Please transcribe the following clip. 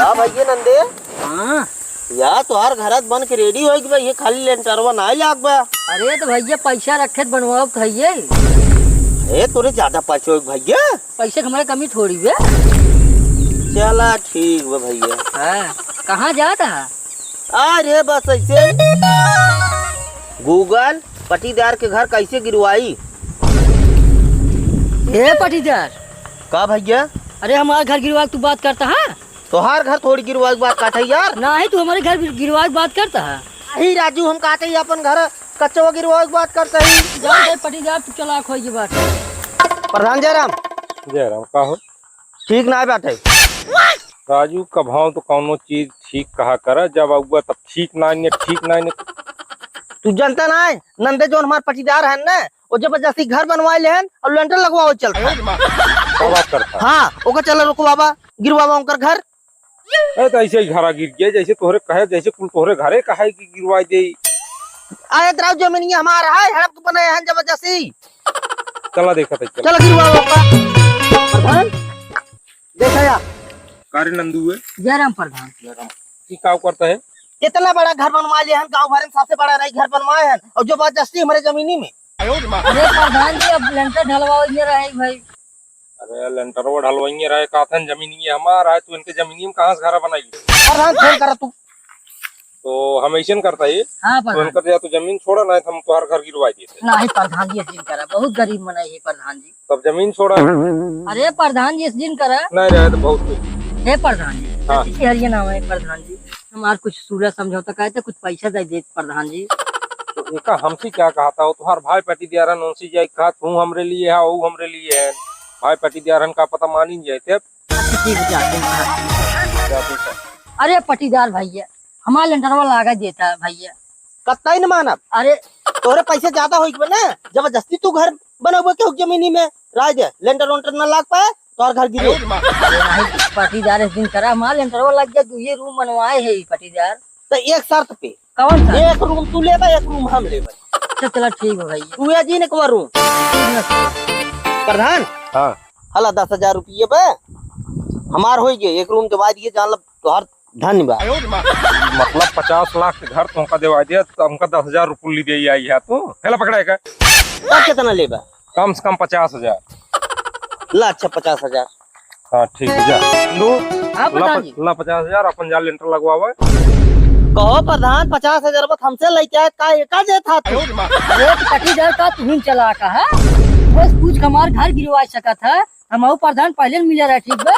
का भैया नंदे? हाँ या तोहार घरत बन के रेडी हो कि भाई ये खाली लेंटरवा ना लाग बा। अरे तो भैया पैसा रखे बनवाओ कहिए। ए तोरे ज्यादा पैसे हो भैया? पैसे हमारे कमी थोड़ी है। चला ठीक बा भैया। हाँ कहाँ जाता है? अरे बस ऐसे गूगल पटीदार के घर कैसे गिरवाई। ए पटीदार का भैया? अरे हमारे घर गिरवा तू बात करता है? तोहार घर थोड़ी गिरवा की बात काटे यार। ना ही तू हमारे घर गिरवा की बात करता है। ही राजू हम काटे ही अपन घर कच्चा गिरवा की बात करते ही। जा पटीदार तू चला खोई की बात। प्रधान जयराम का हो ठीक ना बात है। राजू कभाव तो कौनो चीज ठीक कहा कर जब अगुआ तब ठीक ना तू जानता ना है नंदे जो हमारे पटीदार है ना वो जबरदस्ती घर बनवाए ले और लेंटर लगवाओ चलता बात करता। हाँ ओका चल रुको बाबा गिरवावा उनकर घर। तो ऐसे ही घरा गिर गया जैसे तोहरे कहे जैसे कुल तोहरे घरे कहे कि गिरवा दे। आए द्राव जमीन हमारा है हड़प बनाए हैं जबरदस्ती। चला देखा था चलो गिरवाओ प्रधान देखा या कार्य नंदू है जयराम प्रधान की काम करता है। इतना बड़ा घर बनवा लिया है गांव भर में सबसे बड़ा रही घर बनवाए हैं और जो जबरदस्ती हमारे जमीनी में। अरे प्रधान जी अब लेंटर ढलवाओ ये रहे भाई। अरे लेंटर वो ढलवाइए रहे काथन जमीन ये हमारा है तो इनके जमीनी में कहाँ से घर बनाई। प्रधान फोन करा तू तो हम ऐसे करता है हाँ तो प्रधान। इनकर या तो जमीन छोड़ा ना हम तुम्हार घर गिरवा देते। ना ही प्रधान जी इस दिन करा बहुत गरीब मनाई है प्रधान जी। तब जमीन छोड़ा अरे प्रधान जी इस दिन करा नहीं रहे तो बहुत कुछ। है प्रधान जी। हाँ। हरिया नाम है प्रधान जी। हमारे कुछ सूरज समझौता कहते कुछ पैसा दे दे प्रधान जी। तो एका हमसे क्या कहा था तुम्हार भाई पटी दियारन उनसे जाए कहा तू हमरे लिए है वो हमरे लिए है भाई पटी दियारन का पता मान ही जाए थे। अच्छा ठीक है जाते हैं। अरे पटीदार भैया हमारा लेंटरवा लागा देता है भैया। कत्ता ही न मानब। अरे तोरे पैसे ज्यादा हो ना जबरदस्ती तू घर बनोगे क्यों जमीनी में राज दे लेंटर वेंटर न लाग पाए तो और घर गिरे। अरे नहीं पटीदार इस दिन करा हमारा लेंटरवा लग गया तू ये रूम बनवाए है पटीदार। तो एक शर्त पे कौन सा? एक रूम तू ले एक रूम हम ले अच्छा चला ठीक है भैया। तू या जी ने कवर रूम प्रधान। हाँ हला 10,000 रुपये बे हमार हो गए एक रूम के बाद ये जान लो तोहर धन्यवाद। मतलब 50 लाख के घर तुमका देवा दिया तो हमका 10,000 रुपये दे आई है तू पहला पकड़ा का तब कितना लेबा? कम से कम 50,000। ला अच्छा 50,000। हाँ ठीक है जा दो हाँ प्रधान जी। ला 50,000 अपन जा लेंटर लगवावे। कहो प्रधान 50,000 बस हमसे लेके आए का एका जे था तू। अरे तो पटीदार का तुम चला का है बस पूछ हमारे घर गिरवा सका था हम प्रधान पहले मिले रहे ठीक बा।